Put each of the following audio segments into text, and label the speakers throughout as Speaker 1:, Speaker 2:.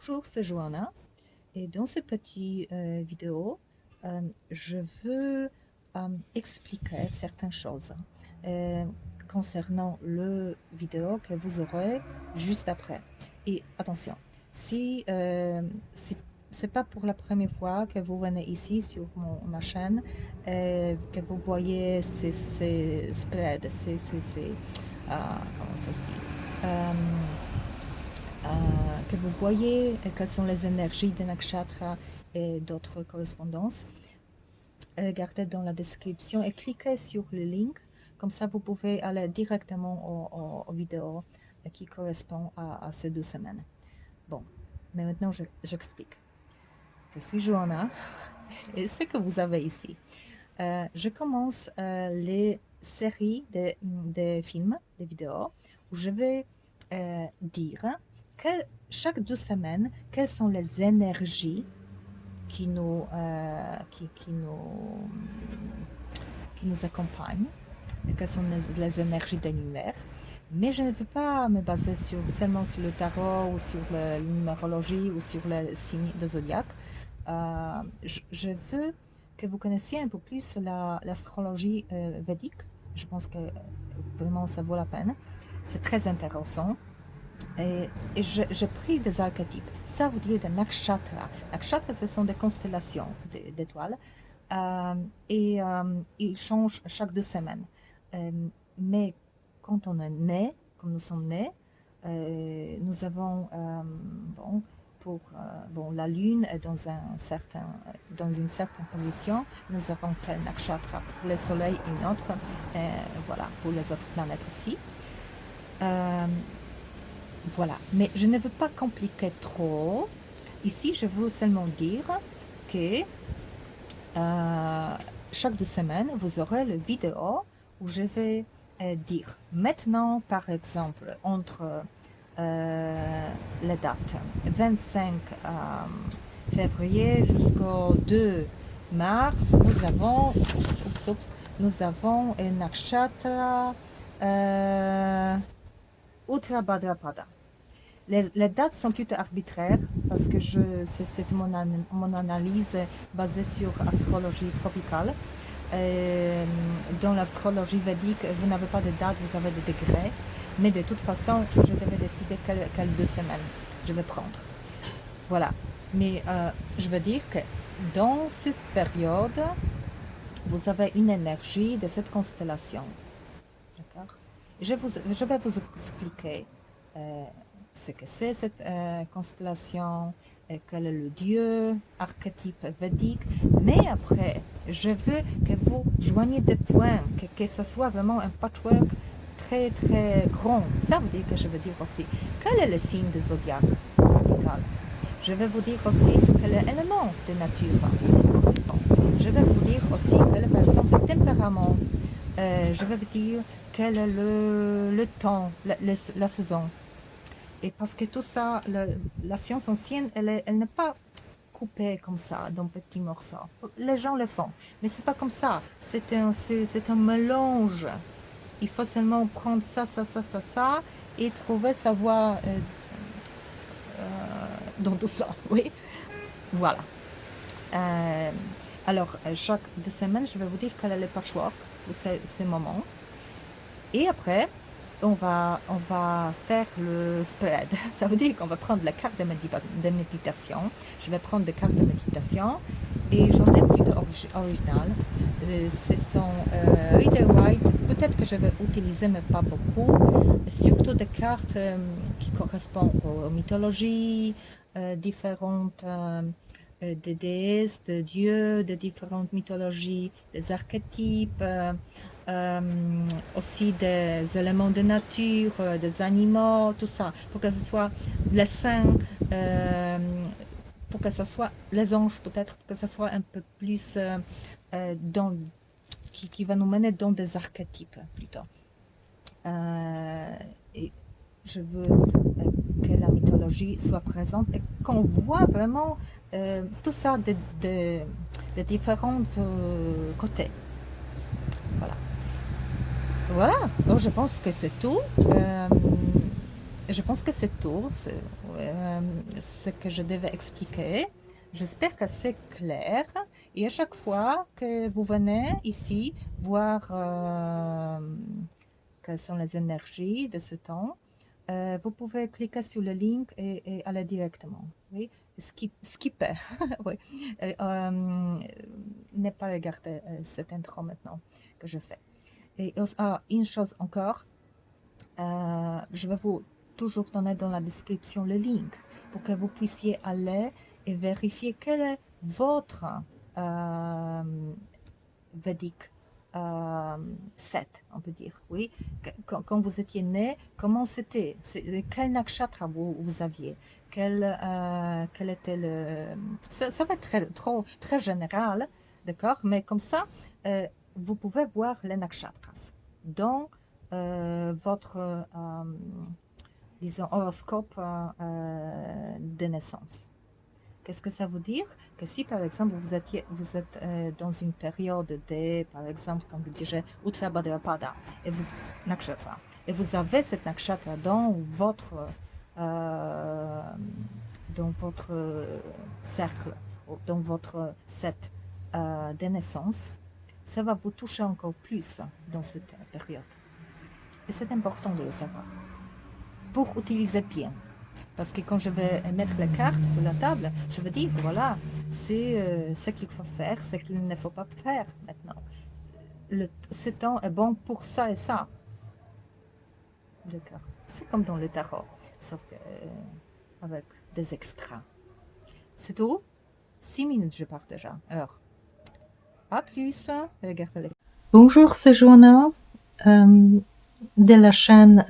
Speaker 1: Bonjour, c'est Joanna et dans cette petite vidéo, je veux expliquer certaines choses euh, concernant le vidéo que vous aurez juste après. Et attention, si c'est pas pour la première fois que vous venez ici sur ma chaîne, que vous voyez ces spreads, comment ça se dit? Euh, que vous voyez quelles sont les énergies de nakshatra et d'autres correspondances. Regardez dans la description et cliquez sur le link. Comme ça, vous pouvez aller directement aux vidéos qui correspondent à ces 2 semaines. Bon, mais maintenant, j'explique. Je suis Joanna et ce que vous avez ici. Je commence les séries de films, de vidéos, où je vais dire chaque 2 semaines, quelles sont les énergies qui nous accompagnent, et quelles sont les énergies de l'univers. Mais je ne veux pas me baser seulement sur le tarot ou sur la numérologie ou sur les signes de zodiaque. Je veux que vous connaissiez un peu plus l'astrologie védique. Je pense que vraiment ça vaut la peine. C'est très intéressant. Et je pris des archétypes. Ça veut dire des nakshatras. Nakshatras, ce sont des constellations d'étoiles. Ils changent chaque 2 semaines. Mais quand on est né, comme nous sommes nés, nous avons, la lune est dans une certaine position, nous avons tel nakshatra pour le soleil et une autre, voilà, pour les autres planètes aussi. Voilà, mais je ne veux pas compliquer trop. Ici, je veux seulement dire que chaque 2 semaines, vous aurez le vidéo où je vais dire maintenant, par exemple, entre les dates 25 février jusqu'au 2 mars, nous avons un nakshatra Uttarabhadrapada. Les dates sont plutôt arbitraires parce que c'est mon analyse basée sur astrologie tropicale. Dans l'astrologie védique, vous n'avez pas de date, vous avez des degrés. Mais de toute façon, je devais décider quelles 2 semaines je vais prendre. Voilà. Mais je veux dire que dans cette période, vous avez une énergie de cette constellation. D'accord? Je vais vous expliquer ce que c'est cette constellation, quel est le dieu, archétype védique. Mais après, je veux que vous joigniez des points, que ce soit vraiment un patchwork très très grand. Ça veut dire que je veux dire aussi quel est le signe de zodiaque tropical. Je vais vous dire aussi quel est l'élément de nature qui correspond. Je vais vous dire aussi quel est par exemple le tempérament. Je vais vous dire quel est le temps, la saison. Et parce que tout ça, la science ancienne, elle n'est pas coupée comme ça, dans petits morceaux. Les gens le font, mais c'est pas comme ça. C'est un mélange. Il faut seulement prendre ça, et trouver sa voie dans tout ça. Oui, voilà. Alors, chaque 2 semaines, je vais vous dire quel est le patchwork pour ces moments. Et après, on va faire le spread. Ça veut dire qu'on va prendre la carte de méditation. Je vais prendre des cartes de méditation et j'en ai plutôt originales. Ce sont Rider-Waite. Peut-être que je vais utiliser, mais pas beaucoup. Surtout des cartes qui correspondent aux mythologies différentes. Des déesses, de dieux, de différentes mythologies, des archétypes, aussi des éléments de nature, des animaux, tout ça, pour que ce soit les saints, pour que ce soit les anges peut-être, pour que ce soit un peu plus qui va nous mener dans des archétypes plutôt. Et je veux que la mythologie soit présente et qu'on voit vraiment tout ça de différents côtés. Voilà. Voilà, donc je pense que c'est tout. je pense que c'est tout, ce que je devais expliquer. J'espère que c'est clair. Et à chaque fois que vous venez ici voir quelles sont les énergies de ce temps, vous pouvez cliquer sur le link et aller directement. Oui, skipper. Oui. Ne pas regarder cette intro maintenant que je fais. Et une chose encore, je vais vous toujours donner dans la description le link pour que vous puissiez aller et vérifier quel est votre Vedic set, on peut dire, oui. Quand vous étiez né, comment c'était? Quel nakshatra vous aviez? Quel était le... Ça va être très général, d'accord? Mais comme ça, vous pouvez voir les nakshatras dans votre, disons, horoscope de naissance. Qu'est-ce que ça veut dire? Que si, par exemple, vous êtes dans une période de, par exemple, comme je dirais, Uttar Bhadrapada, nakshatra, et vous avez cette nakshatra euh, dans votre cercle, dans votre set de naissance, ça va vous toucher encore plus dans cette période. Et c'est important de le savoir pour utiliser bien. Parce que quand je vais mettre les cartes sur la table, je vais dire, voilà, c'est ce qu'il faut faire, ce qu'il ne faut pas faire maintenant. Ce temps est bon pour ça et ça. D'accord. C'est comme dans le tarot, sauf que, avec des extras. C'est tout. 6 minutes, je pars déjà. Alors, à plus. Regardez. Bonjour, c'est Joanna de la chaîne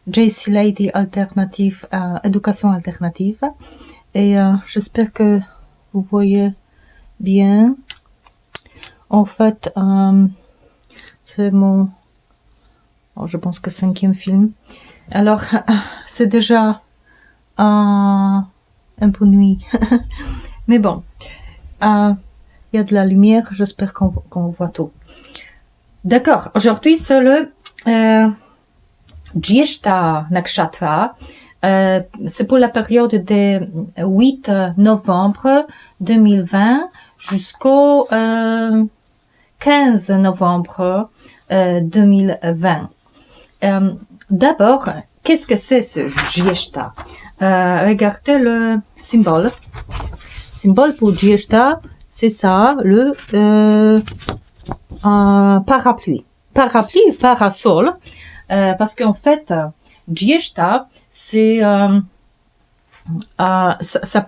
Speaker 1: JC Lady Alternative, Éducation Alternative. Et j'espère que vous voyez bien. En fait, c'est mon, je pense que 5e film. Alors, c'est déjà un peu nuit. Mais bon, il y a de la lumière. J'espère qu'on voit tout. D'accord. Aujourd'hui, c'est le Jyeshta Nakshatra, c'est pour la période de 8 novembre 2020 jusqu'au 15 novembre 2020. D'abord, qu'est-ce que c'est ce Jyeshta? Regardez le symbole. Symbole pour Jyeshta, c'est ça, le parapluie. Parapluie, parasol. Parce qu'en fait, Jyeshta, c'est ça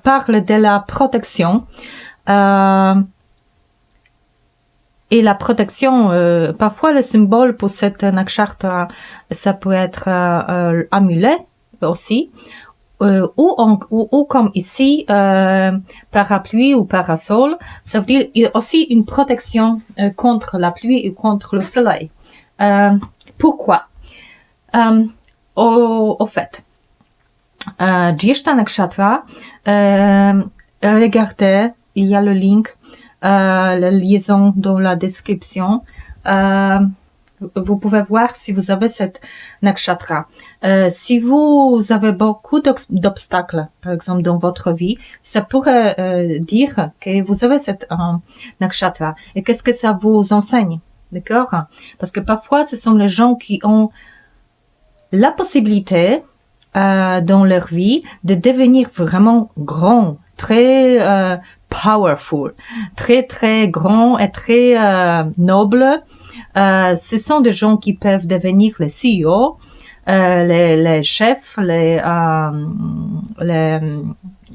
Speaker 1: parle de la protection et la protection. Parfois, le symbole pour cette nakshatra, ça peut être amulet aussi, ou comme ici, parapluie ou parasol. Ça veut dire aussi une protection contre la pluie et contre le soleil. Pourquoi? Au fait, Jyeshta Nakshatra, regardez, il y a le link, la liaison dans la description. Vous pouvez voir si vous avez cette nakshatra. Si vous avez beaucoup d'obstacles, par exemple, dans votre vie, ça pourrait dire que vous avez cette nakshatra. Et qu'est-ce que ça vous enseigne? D'accord? Parce que parfois, ce sont les gens qui ont la possibilité dans leur vie de devenir vraiment grands, très powerful, très très grands et très nobles. Ce sont des gens qui peuvent devenir les CEO, les chefs,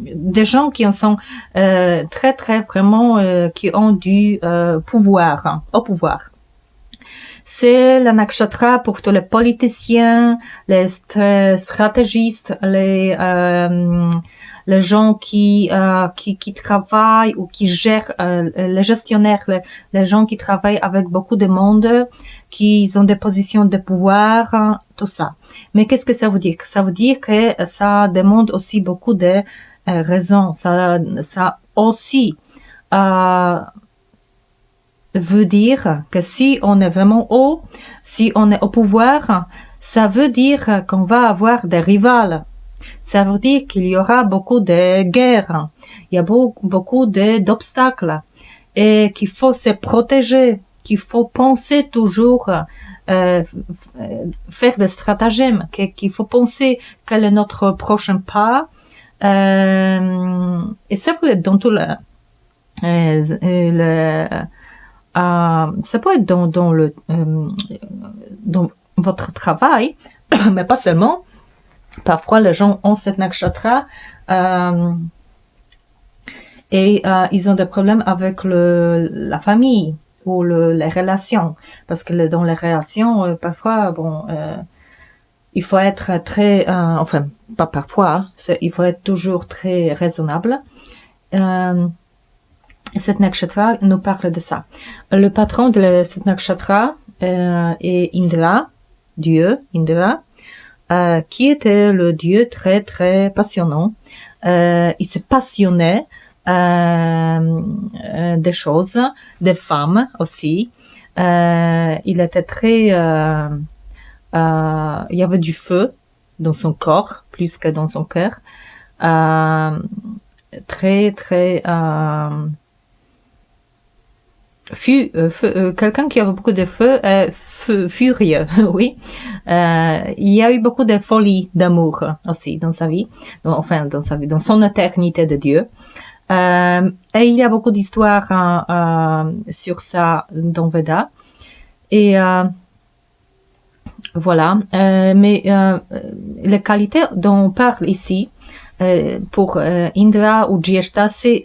Speaker 1: des gens qui en sont très très vraiment qui ont du pouvoir, au pouvoir. C'est la nakshatra pour tous les politiciens, les stratégistes, les gens qui travaillent ou qui gèrent, les gestionnaires, les gens qui travaillent avec beaucoup de monde, qui ont des positions de pouvoir, tout ça. Mais qu'est-ce que ça veut dire? Ça veut dire que ça demande aussi beaucoup de raisons. Ça aussi veut dire que si on est vraiment haut, si on est au pouvoir, ça veut dire qu'on va avoir des rivales. Ça veut dire qu'il y aura beaucoup de guerres. Il y a beaucoup d'obstacles. Et qu'il faut se protéger, qu'il faut penser toujours, faire des stratagèmes, qu'il faut penser quel est notre prochain pas. Et ça peut être dans tout ça peut être dans votre travail, mais pas seulement. Parfois, les gens ont cette nakshatra et ils ont des problèmes avec la famille ou les relations. Parce que dans les relations, parfois, il faut être très... enfin, pas parfois, il faut être toujours très raisonnable. Cette nakshatra nous parle de ça. Le patron de cette nakshatra est Indra, Dieu, Indra, qui était le Dieu très, très passionnant. Il se passionnait des choses, des femmes aussi. Il était très... il y avait du feu dans son corps, plus que dans son cœur. Très, très... quelqu'un qui avait beaucoup de feu, furieux, oui. Il y a eu beaucoup de folie d'amour aussi dans sa vie, dans son éternité de Dieu. Et il y a beaucoup d'histoires sur ça dans Veda. Et voilà. Mais les qualités dont on parle ici, pour Indra ou Jyeshta, c'est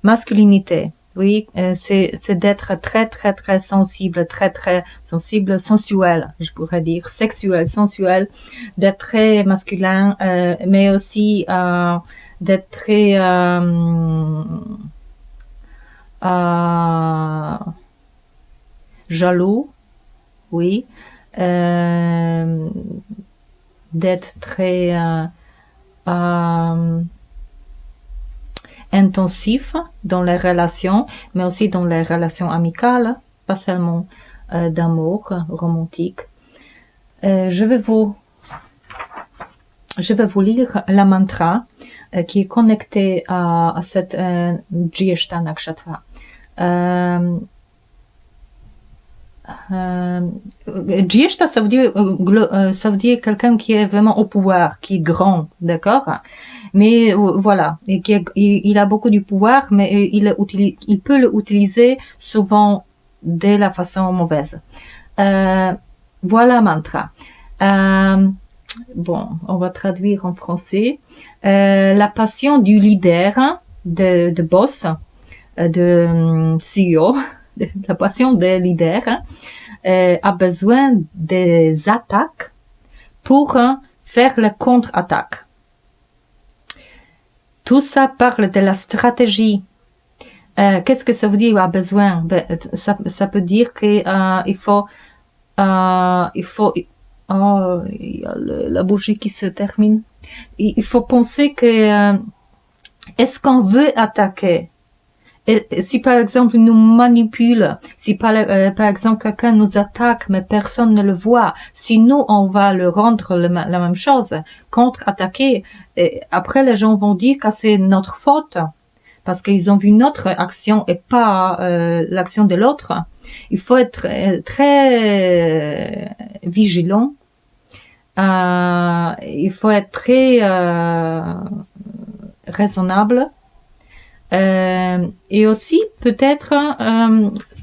Speaker 1: masculinité. Oui, c'est d'être très, très, très sensible, sensuel, je pourrais dire, sexuel, sensuel, d'être très masculin, mais aussi d'être très jaloux, oui, d'être très intensif dans les relations, mais aussi dans les relations amicales, pas seulement d'amour romantique. Je vais vous lire la mantra qui est connectée à cette Jyeshta Nakshatra. Jyeshta, ça veut dire quelqu'un qui est vraiment au pouvoir, qui est grand, d'accord? Mais voilà, et il a beaucoup du pouvoir, mais il peut l'utiliser souvent de la façon mauvaise. Voilà mantra. Bon, on va traduire en français. La passion du leader, de boss, de CEO, la passion des leaders, a besoin des attaques pour faire la contre-attaque. Tout ça parle de la stratégie. Qu'est-ce que ça veut dire a besoin? Ça peut dire que il faut oh, il y a la bougie qui se termine. Il faut penser que est-ce qu'on veut attaquer? Et si par exemple il nous manipule, si par exemple quelqu'un nous attaque mais personne ne le voit, si nous on va le rendre la même chose, contre-attaquer, après les gens vont dire que c'est notre faute parce qu'ils ont vu notre action et pas l'action de l'autre. Il faut être très vigilant. Il faut être très raisonnable. Et aussi peut-être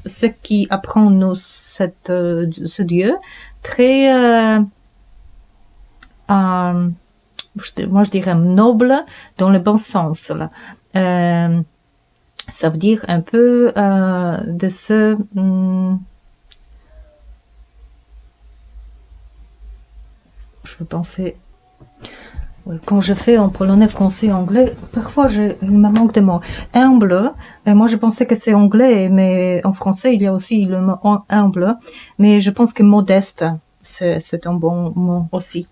Speaker 1: ce qui apprend nous ce Dieu très moi je dirais noble dans le bon sens là. Ça veut dire un peu de ce je veux penser. Quand je fais en polonais, français, anglais, parfois il me manque de mots. Humble, moi je pensais que c'est anglais, mais en français il y a aussi le mot humble. Mais je pense que modeste, c'est un bon mot aussi.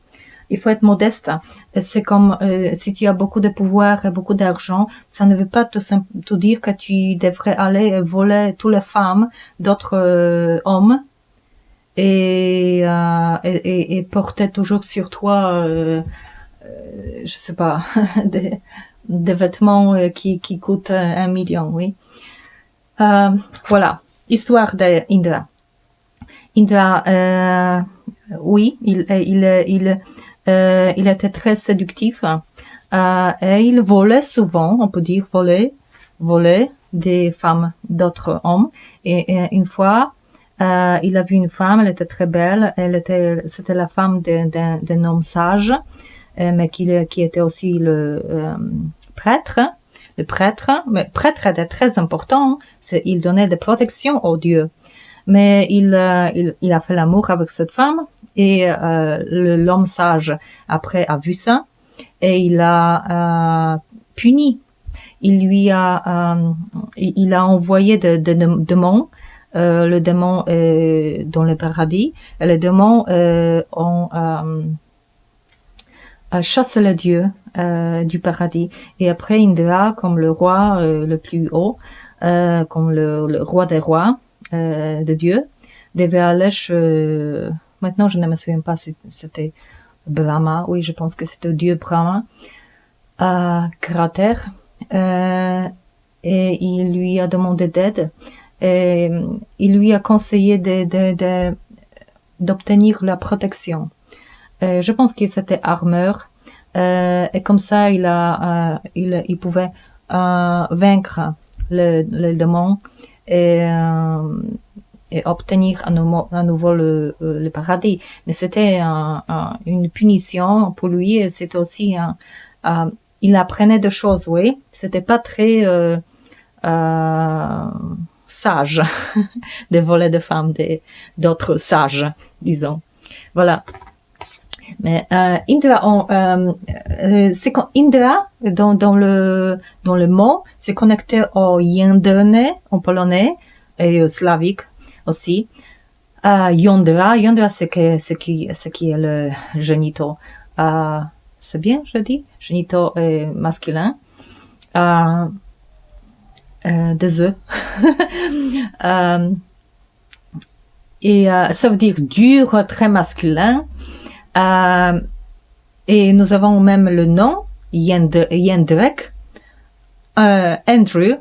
Speaker 1: Il faut être modeste. C'est comme si tu as beaucoup de pouvoir et beaucoup d'argent, ça ne veut pas te dire que tu devrais aller voler toutes les femmes d'autres hommes et porter toujours sur toi, je sais pas, des vêtements qui coûtent 1 million, oui. Voilà, histoire d'Indra. Indra, oui, il était très séductif. Et il volait souvent, on peut dire voler des femmes d'autres hommes. Et une fois, il a vu une femme, elle était très belle. C'était la femme d'un homme sage, mais qui était aussi le prêtre. Le prêtre, mais prêtre était très important. Il donnait des protections aux dieux. Mais il a fait l'amour avec cette femme et l'homme sage après a vu ça et il a puni. Il a envoyé des démons. Le démon est dans le paradis et les démons ont chassé les dieux du paradis. Et après Indra, comme le roi le plus haut, comme le roi des rois de Dieu, devait aller maintenant je ne me souviens pas si c'était Brahma, oui je pense que c'était Dieu Brahma, cratère, et il lui a demandé d'aide et il lui a conseillé d'obtenir la protection. Je pense que c'était armure, et comme ça il pouvait vaincre le démon et obtenir à nouveau le paradis. Mais c'était une punition pour lui et c'était aussi il apprenait des choses, oui. C'était pas très sage de voler des femmes d'autres sages, disons. Voilà. Mais Indra, Indra dans le mot, c'est connecté au jędrne en polonais et au slavique aussi. Yondra, c'est qui est le génito. C'est bien, je dis, génito masculin. Des œufs. Et ça veut dire dur, très masculin. Et nous avons même le nom Jędrek, Andrew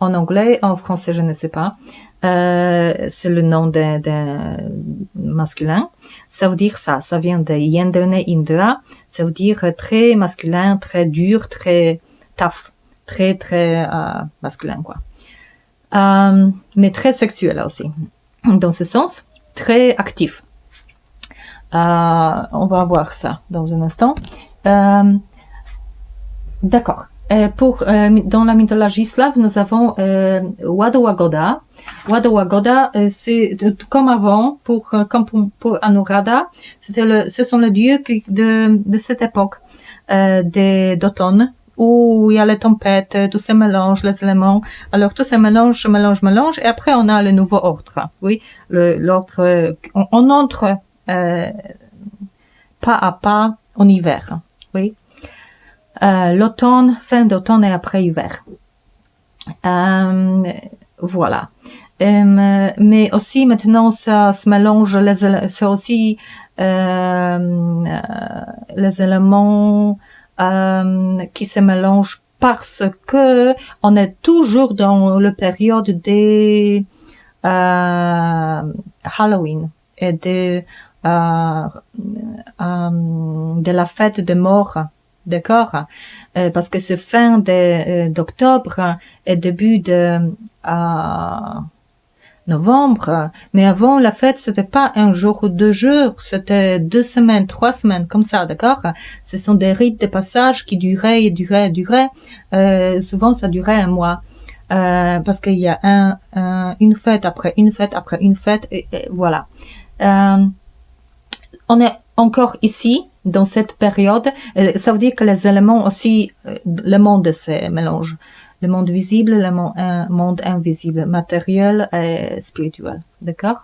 Speaker 1: en anglais, en français je ne sais pas. C'est le nom d'un masculin. Ça veut dire ça vient de Jędrne Indra. Ça veut dire très masculin, très dur, très tough, très masculin quoi. Mais très sexuel aussi. Dans ce sens, très actif. On va voir ça dans un instant. D'accord. Dans la mythologie slave, nous avons Wada-Wagoda. Wada-Wagoda, c'est comme avant comme pour Anuradha, ce sont les dieux de cette époque d'automne où il y a les tempêtes, tout se mélange, les éléments. Alors tout se mélange, et après on a le nouveau ordre. Oui, l'ordre, on entre pas à pas en hiver. Oui. L'automne, fin d'automne et après hiver. Voilà. Mais aussi maintenant ça se mélange, c'est aussi les éléments qui se mélangent parce que on est toujours dans la période des Halloween et de la fête des morts. D'accord, parce que c'est fin d'octobre et début de novembre, mais avant la fête c'était pas un jour ou 2 jours, c'était 2 semaines, 3 semaines, comme ça, d'accord. Ce sont des rites de passage qui duraient, souvent ça durait un mois, parce qu'il y a une fête après une fête après une fête, et voilà. On est encore ici dans cette période, ça veut dire que les éléments aussi, le monde se mélange. Le monde visible, le monde invisible, matériel et spirituel. D'accord?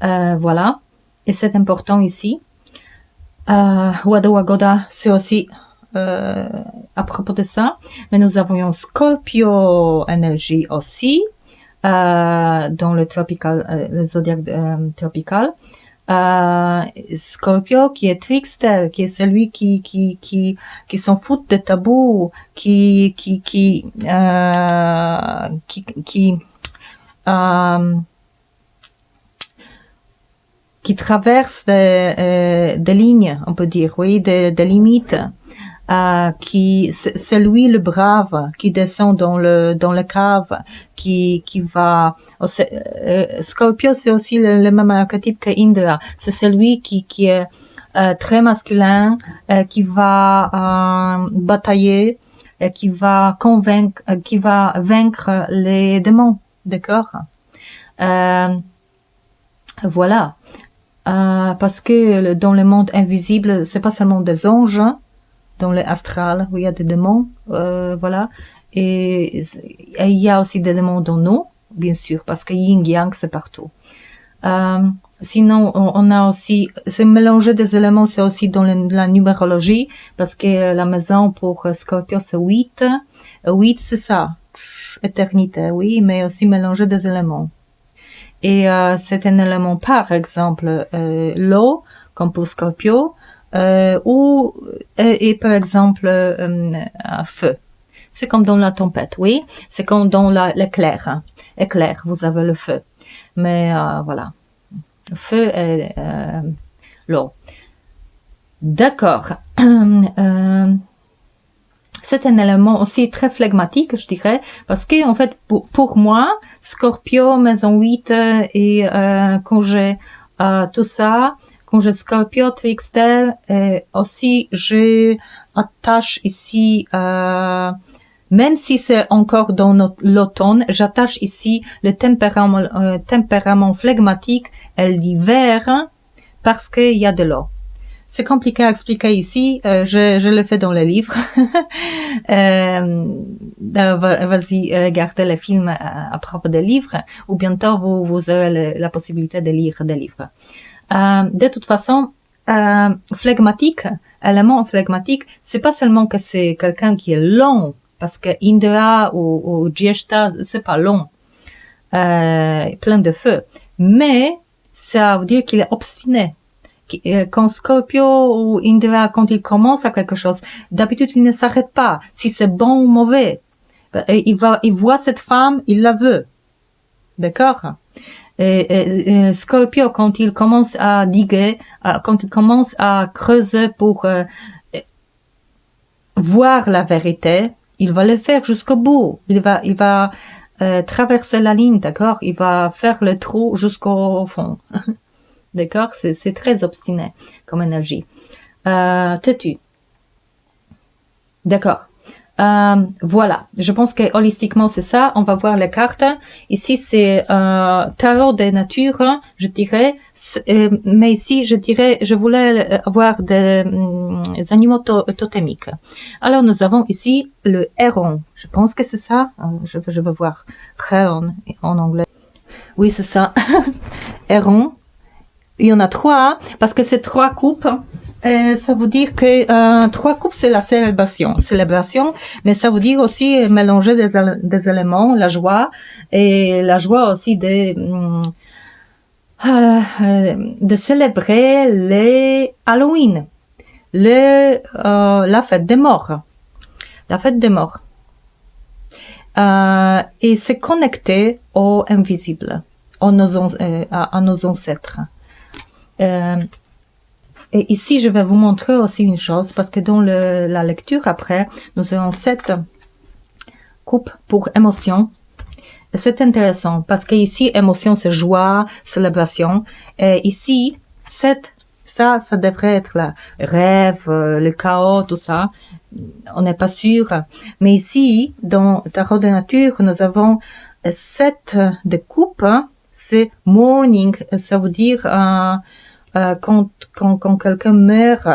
Speaker 1: Voilà. Et c'est important ici. Wada-Wagoda, c'est aussi à propos de ça. Mais nous avons Scorpio énergie aussi. dans le tropical, le zodiaque tropical. Scorpio qui est trickster, qui est celui qui s'en fout de tabous, qui traverse des lignes, on peut dire, oui, des limites. C'est lui le brave qui descend dans le cave, qui va. Scorpio, c'est aussi le même archétype que Indra. C'est celui qui est très masculin, qui va batailler, qui va vaincre les démons, d'accord? Voilà. Parce que dans le monde invisible, c'est pas seulement des anges, dans l'astral où il y a des démons, voilà. Et il y a aussi des démons dans nous, bien sûr, parce que yin yang c'est partout. Sinon, on a aussi ce mélange des éléments, c'est aussi dans la numérologie, parce que la maison pour Scorpio c'est 8. 8 c'est ça, éternité, oui, mais aussi mélanger des éléments. Et c'est un élément, par exemple, l'eau, comme pour Scorpio, ou et par exemple feu. C'est comme dans la tempête, oui. C'est comme dans l'éclair. Éclair, vous avez le feu. Mais voilà, feu et l'eau. D'accord. C'est un élément aussi très flegmatique, je dirais, parce que en fait, pour moi, Scorpio, maison 8 et quand j'ai tout ça, quand j'ai Scorpio, Trickster, aussi je attache ici, même si c'est encore dans l'automne, j'attache ici le tempérament flegmatique et l'hiver parce qu'il y a de l'eau. C'est compliqué à expliquer ici, je le fais dans le livre. Vas-y, regardez le film à propos des livres, ou bientôt vous aurez la possibilité de lire des livres. De toute façon, flegmatique, élément flegmatique, c'est pas seulement que c'est quelqu'un qui est long, parce que Indra ou Jyeshta, c'est pas long, plein de feu, mais ça veut dire qu'il est obstiné. Quand Scorpio ou Indra, quand il commence à quelque chose, d'habitude il ne s'arrête pas, si c'est bon ou mauvais. Il voit cette femme, il la veut. D'accord? Scorpio, quand il commence à diguer, quand il commence à creuser pour voir la vérité, il va le faire jusqu'au bout. Il va traverser la ligne, d'accord? Il va faire le trou jusqu'au fond. D'accord? C'est très obstiné comme énergie. Têtu. D'accord. Voilà. Je pense que holistiquement c'est ça. On va voir les cartes. Ici c'est tarot des natures, je dirais. Mais ici je dirais, je voulais avoir des animaux totémiques. Alors nous avons ici le héron. Je pense que c'est ça. Je vais voir. Héron en anglais. Oui c'est ça. Héron. Il y en a 3, parce que c'est 3 coupes. Ça veut dire que 3 coupes, c'est la célébration, mais ça veut dire aussi mélanger des éléments, la joie, et la joie aussi de célébrer les Halloween, la fête des morts. La fête des morts. Et c'est connecté au invisible, à nos ancêtres. Et ici, je vais vous montrer aussi une chose, parce que dans la lecture après, nous avons 7 coupes pour émotion. C'est intéressant, parce que ici, émotion, c'est joie, célébration. Et ici, 7, ça devrait être le rêve, le chaos, tout ça. On n'est pas sûr. Mais ici, dans Tarot de Nature, nous avons 7 de coupes. C'est mourning, ça veut dire quand quelqu'un meurt,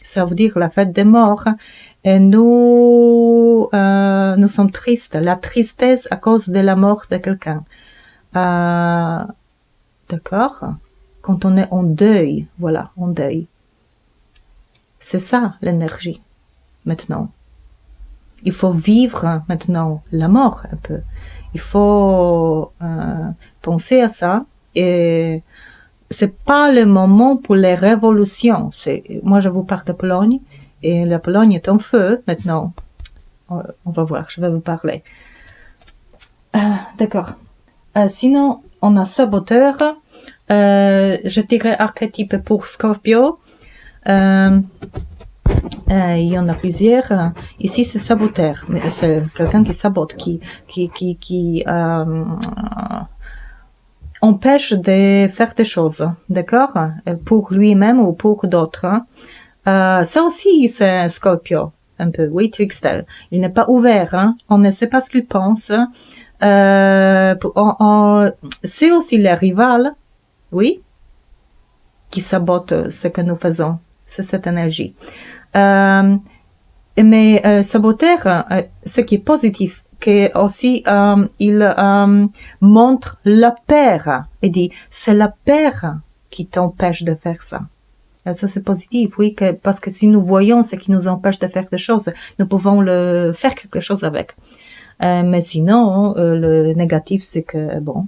Speaker 1: ça veut dire la fête des morts. Et nous sommes tristes, la tristesse à cause de la mort de quelqu'un. D'accord? Quand on est en deuil, voilà, en deuil. C'est ça l'énergie, maintenant. Il faut vivre maintenant la mort un peu. Il faut penser à ça. Et c'est pas le moment pour les révolutions. Moi, je vous parle de Pologne. Et la Pologne est en feu maintenant. On va voir, je vais vous parler. D'accord. Sinon, on a saboteur. Je dirais archétype pour Scorpio. Il y en a plusieurs. Ici, c'est saboteur. Mais c'est quelqu'un qui sabote, qui empêche de faire des choses. D'accord? Pour lui-même ou pour d'autres. Ça aussi, c'est Scorpio. Un peu, oui, trickster. Il n'est pas ouvert, hein. On ne sait pas ce qu'il pense. C'est aussi les rivales, oui, qui sabotent ce que nous faisons. C'est cette énergie. Mais saboteur, ce qui est positif, que aussi il montre la peur et dit c'est la peur qui t'empêche de faire ça. Ça c'est positif, oui, parce que si nous voyons ce qui nous empêche de faire des choses, nous pouvons le faire quelque chose avec. Mais sinon, le négatif, c'est que, bon,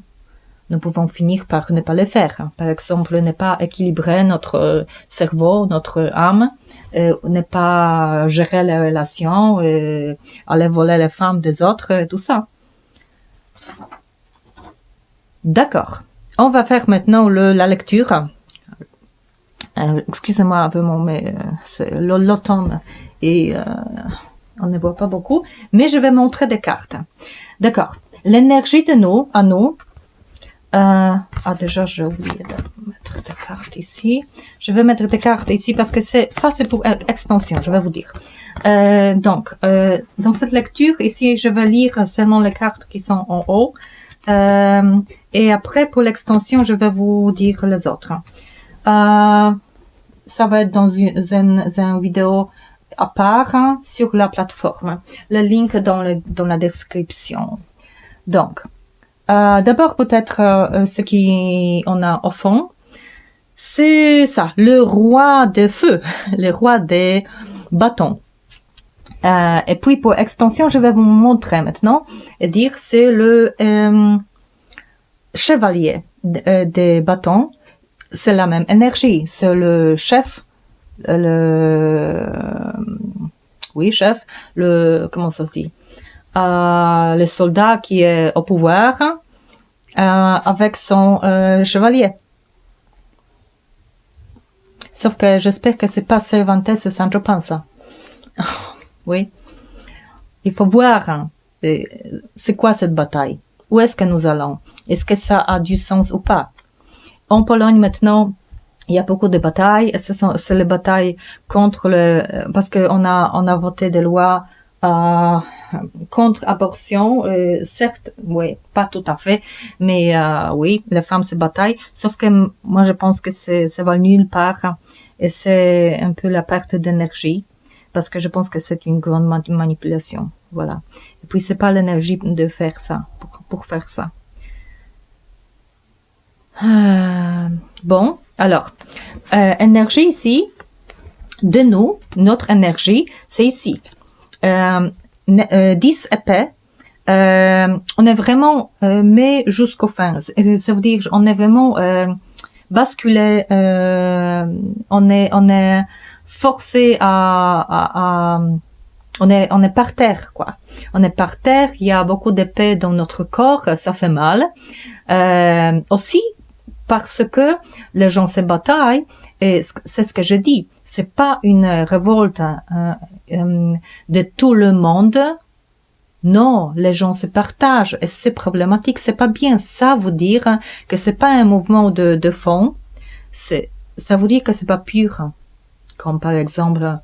Speaker 1: nous pouvons finir par ne pas le faire. Par exemple, ne pas équilibrer notre cerveau, notre âme, ne pas gérer les relations, aller voler les femmes des autres, tout ça. D'accord. On va faire maintenant la lecture. Excusez-moi, vraiment, mais c'est l'automne et on ne voit pas beaucoup, mais je vais montrer des cartes. D'accord. L'énergie de nous, à nous. Déjà, j'ai oublié de mettre des cartes ici. Je vais mettre des cartes ici parce que c'est pour extension, je vais vous dire. Donc, dans cette lecture, ici, je vais lire seulement les cartes qui sont en haut. Et après, pour l'extension, je vais vous dire les autres. Ça va être dans une vidéo à part sur la plateforme. Le link dans la description. Donc, d'abord peut-être ce qu'on a au fond, c'est ça, le roi de feu, le roi des bâtons. Et puis pour extension, je vais vous montrer maintenant et dire c'est le chevalier des bâtons. C'est la même énergie, c'est le chef, chef, comment ça se dit, le soldat qui est au pouvoir, avec son chevalier. Sauf que j'espère que c'est pas Cervantes et Sancho Panza. Oui. Il faut voir, c'est quoi cette bataille? Où est-ce que nous allons? Est-ce que ça a du sens ou pas? En Pologne, maintenant, il y a beaucoup de batailles. C'est les batailles contre parce qu'on a voté des lois, contre abortion, certes, oui, pas tout à fait, mais, oui, les femmes se bataillent. Sauf que moi, je pense que ça va nulle part. Et c'est un peu la perte d'énergie. Parce que je pense que c'est une grande manipulation. Voilà. Et puis, c'est pas l'énergie de faire ça, pour faire ça. Bon, alors, énergie ici, de nous, notre énergie, c'est ici. 10 épées, on est vraiment mais jusqu'au fin. Ça veut dire, on est vraiment basculé, on est forcé on est par terre, quoi. On est par terre, il y a beaucoup d'épées dans notre corps, ça fait mal. Aussi, parce que les gens se bataillent, et c'est ce que je dis, c'est pas une révolte de tout le monde. Non, les gens se partagent et c'est problématique, c'est pas bien. Ça veut dire que c'est pas un mouvement de fond, ça veut dire que c'est pas pur. Comme par exemple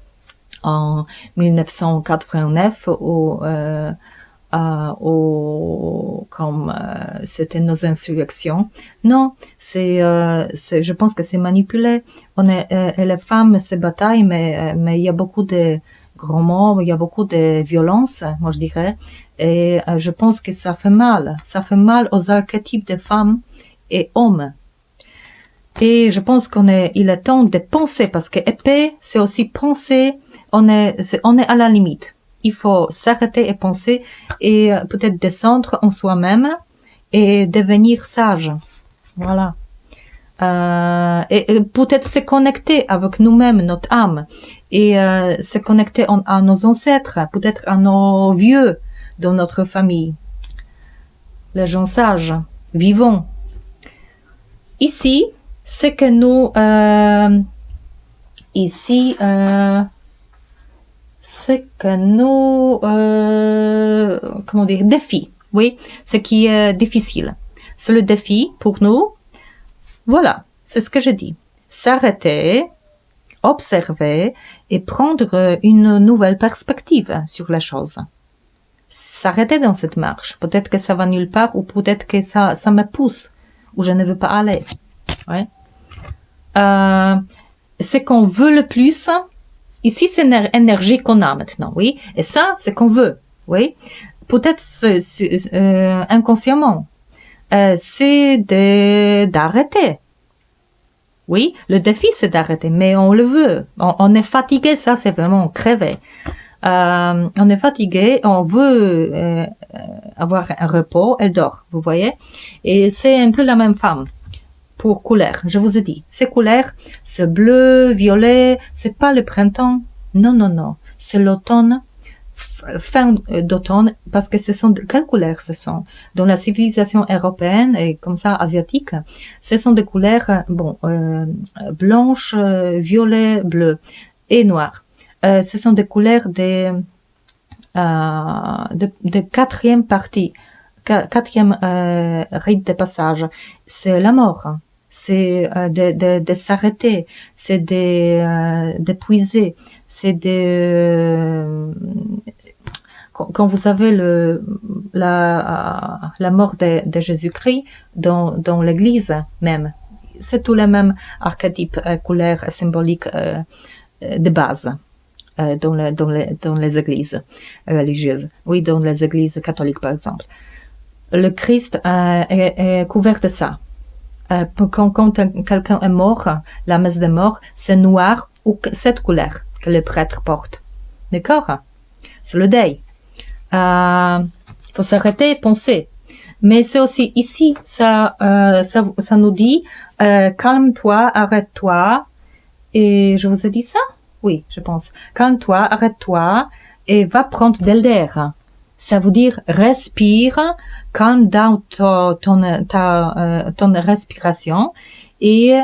Speaker 1: en 1989 comme c'était nos insurrections. Non, je pense que c'est manipulé. Et les femmes se bataillent, mais il y a beaucoup de gros mots, il y a beaucoup de violence, moi je dirais. Et je pense que ça fait mal. Ça fait mal aux archétypes de femmes et hommes. Et je pense il est temps de penser, parce que épée, c'est aussi penser, on est à la limite. il faut s'arrêter et penser et peut-être descendre en soi-même et devenir sage. Voilà. Et peut-être se connecter avec nous-mêmes, notre âme, et se connecter à nos ancêtres, peut-être à nos vieux dans notre famille. Les gens sages, vivants. Ici, c'est que nous... c'est que nous... comment dire, défi. Oui, ce qui est difficile. C'est le défi pour nous. Voilà, c'est ce que je dis. S'arrêter, observer et prendre une nouvelle perspective sur la chose. S'arrêter dans cette marche. Peut-être que ça va nulle part ou peut-être que ça me pousse où je ne veux pas aller. Ouais. Ce qu'on veut le plus, ici c'est l'énergie qu'on a maintenant, oui. Et ça, c'est qu'on veut, oui. Peut-être inconsciemment. C'est d'arrêter. Oui, le défi c'est d'arrêter, mais on le veut. On est fatigué, ça c'est vraiment crevé. On est fatigué, on veut avoir un repos, elle dort, vous voyez. Et c'est un peu la même femme pour couleur. Je vous ai dit, ces couleurs, ce bleu, violet, c'est pas le printemps. Non, non, non, c'est l'automne. Fin d'automne, parce que ce sont quelles couleurs ce sont dans la civilisation européenne et comme ça asiatique, ce sont des couleurs blanches, violet, bleu et noir. Ce sont des couleurs de quatrième partie, quatrième rite de passage. C'est la mort, c'est de s'arrêter, c'est d'épuiser. C'est quand vous avez la mort de Jésus-Christ dans l'église même, c'est tous les mêmes archétypes, couleurs symboliques de base dans les églises religieuses. Oui, dans les églises catholiques par exemple. Le Christ est couvert de ça. Quand quelqu'un est mort, la messe de mort, c'est noir ou cette couleur que le prêtre porte. D'accord? C'est le deuil. Faut s'arrêter et penser. Mais c'est aussi ici, ça nous dit, calme-toi, arrête-toi. Et je vous ai dit ça? Oui, je pense. Calme-toi, arrête-toi et va prendre de l'air. Ça veut dire respire, calme down ton respiration et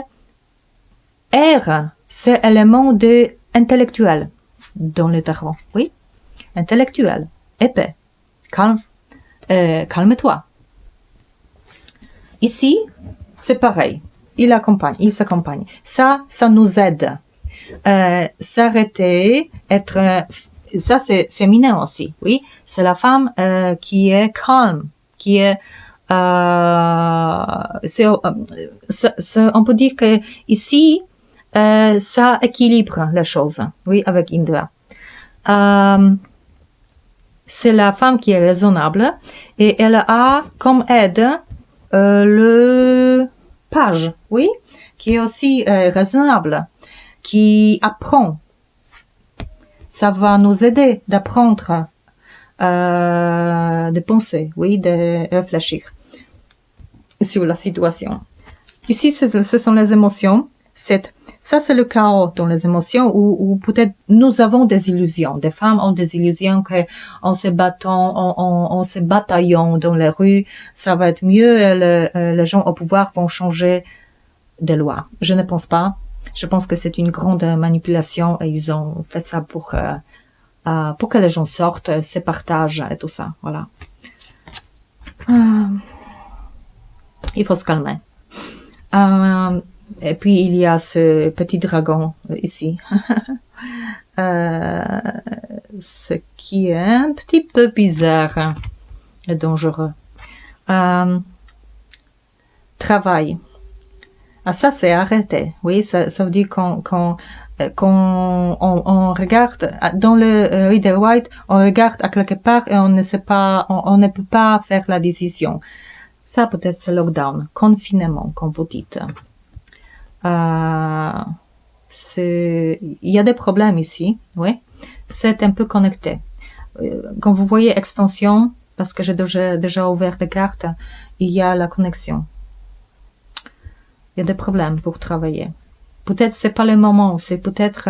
Speaker 1: air, c'est élément intellectuel dans le tarot, oui, intellectuel, épais, calme-toi. Ici, c'est pareil, il s'accompagne. Ça nous aide. S'arrêter, ça c'est féminin aussi, oui, c'est la femme qui est calme, qui est on peut dire que ici ça équilibre les choses, oui, avec Indra. C'est la femme qui est raisonnable et elle a comme aide le page, oui, qui est aussi raisonnable, qui apprend. Ça va nous aider d'apprendre, de penser, oui, de réfléchir sur la situation. Ici, ce sont les émotions. Ça, c'est le chaos dans les émotions où peut-être nous avons des illusions. Des femmes ont des illusions qu'en se battant, en se bataillant dans les rues, ça va être mieux et les gens au pouvoir vont changer des lois. Je ne pense pas. Je pense que c'est une grande manipulation et ils ont fait ça pour que les gens sortent, se partagent et tout ça. Voilà. Il faut se calmer. Et puis il y a ce petit dragon ici. Ce qui est un petit peu bizarre et dangereux. Travail. Ça c'est arrêté. Oui, ça veut dire qu'on regarde dans le Rider White, on regarde à quelque part et on ne peut pas faire la décision. Ça peut-être c'est lockdown, confinement, comme vous dites. Il y a des problèmes ici, oui. C'est un peu connecté. quand vous voyez extension, parce que j'ai déjà ouvert des cartes, il y a la connexion. Il y a des problèmes pour travailler. Peut-être c'est pas le moment, c'est peut-être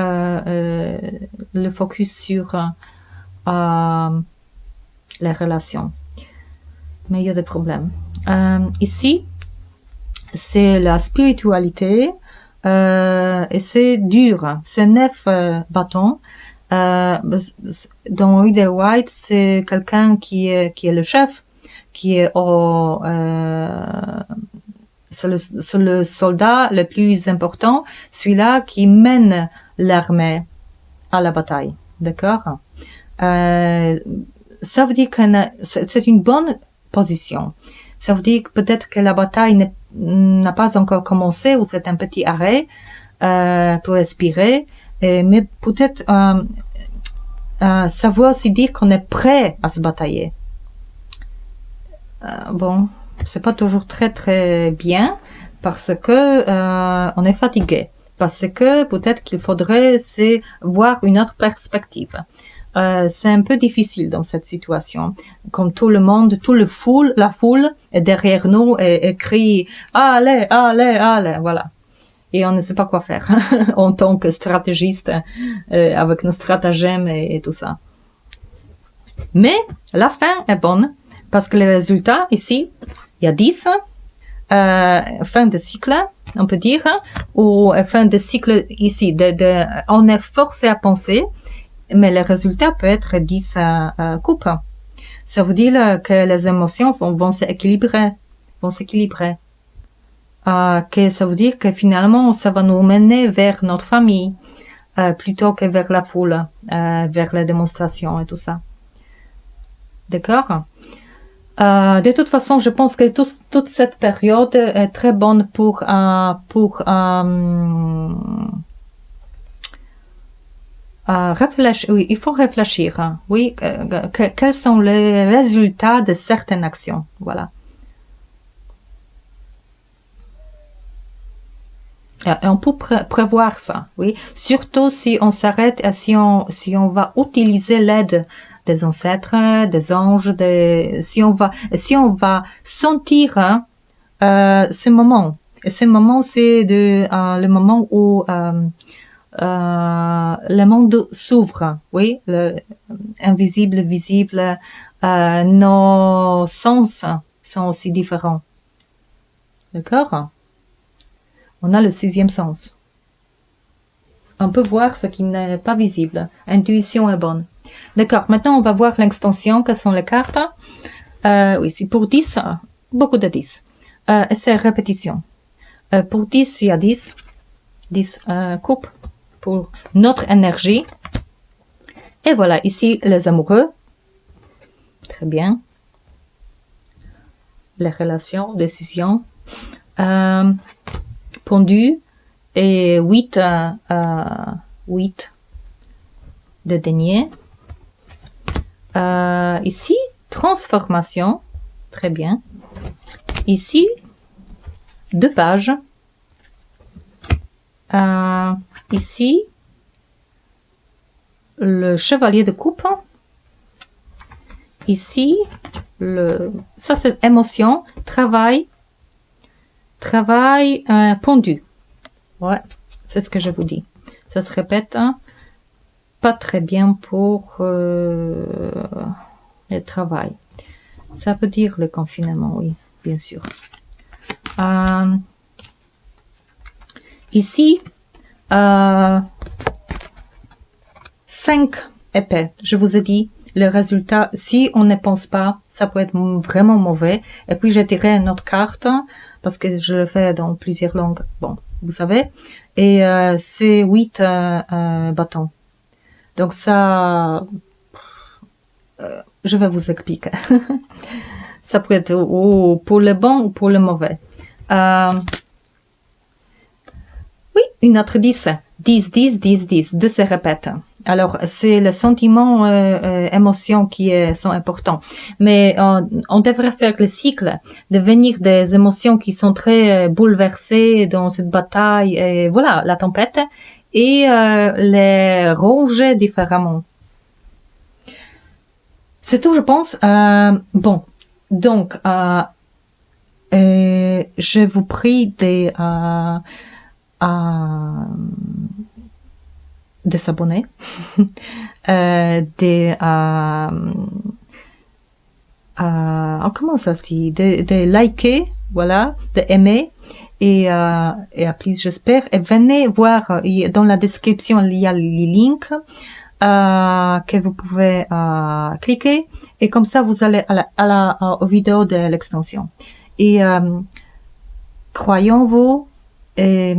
Speaker 1: le focus sur les relations. Mais il y a des problèmes. Ici, c'est la spiritualité et c'est dur. C'est 9 bâtons. Dans Rider White, c'est quelqu'un qui est le chef, qui est c'est le soldat le plus important, celui-là qui mène l'armée à la bataille. D'accord? Ça veut dire que c'est une bonne position. Ça veut dire que peut-être que la bataille n'a pas encore commencé ou c'est un petit arrêt pour respirer. Mais peut-être ça veut aussi dire qu'on est prêt à se batailler. Bon, c'est pas toujours très bien parce que on est fatigué. Parce que peut-être qu'il faudrait voir une autre perspective. C'est un peu difficile dans cette situation. Comme tout le monde, la foule est derrière nous et crie « Allez, allez, allez !» Voilà. Et on ne sait pas quoi faire en tant que stratégiste avec nos stratagèmes et tout ça. Mais la fin est bonne parce que les résultats ici, il y a 10, fin de cycle, on peut dire, ou fin de cycle ici, on est forcé à penser, mais le résultat peut être 10 coupes. Ça veut dire que les émotions vont s'équilibrer. Que ça veut dire que finalement, ça va nous mener vers notre famille, plutôt que vers la foule, vers les démonstrations et tout ça. D'accord? De toute façon, je pense que toute cette période est très bonne pour réfléchir. Oui, il faut réfléchir. Oui, quels sont les résultats de certaines actions. Voilà. On peut prévoir ça, oui. Surtout si on s'arrête et si on va utiliser l'aide des ancêtres, des anges, si on va sentir ce moment. Et ce moment, c'est le moment où le monde s'ouvre, oui, invisible, visible. Nos sens sont aussi différents. D'accord? On a le 6e sens. On peut voir ce qui n'est pas visible. Intuition est bonne. D'accord, maintenant on va voir l'extension, quelles sont les cartes. Oui, c'est pour 10, beaucoup de 10. C'est répétition. Pour 10, il y a 10 coupes pour notre énergie. Et voilà, ici, les amoureux. Très bien. Les relations, décisions. Pendu et 8 de denier. Ici, transformation. Très bien. Ici, 2 pages. Ici, le chevalier de coupe. Ici, ça c'est émotion, travail pendu. Ouais, c'est ce que je vous dis. Ça se répète, hein, pas très bien pour le travail. Ça veut dire le confinement, oui, bien sûr. Ici, 5 épées. Je vous ai dit, le résultat, si on ne pense pas, ça peut être vraiment mauvais. Et puis, je dirais une autre carte, parce que je le fais dans plusieurs langues. Bon, vous savez. Et c'est 8 bâtons. Donc ça, je vais vous expliquer. Ça peut être pour le bon ou pour le mauvais. Oui, une autre 10. 10, 10, 10, 10. Deux se répètent. Alors, c'est le sentiment, émotions qui sont importants. Mais on devrait faire le cycle, devenir des émotions qui sont très bouleversées dans cette bataille, et voilà, la tempête, et les ranger différemment. C'est tout, je pense. Bon, donc, je vous prie de s'abonner, comment ça se dit, de liker, voilà, de aimer, et à plus j'espère. Et venez voir, dans la description, il y a les links que vous pouvez cliquer, et comme ça vous allez aux vidéos de l'extension. Et croyez en vous, et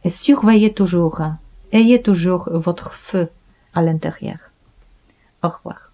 Speaker 1: surveillez toujours, ayez toujours votre feu à l'intérieur. Au revoir.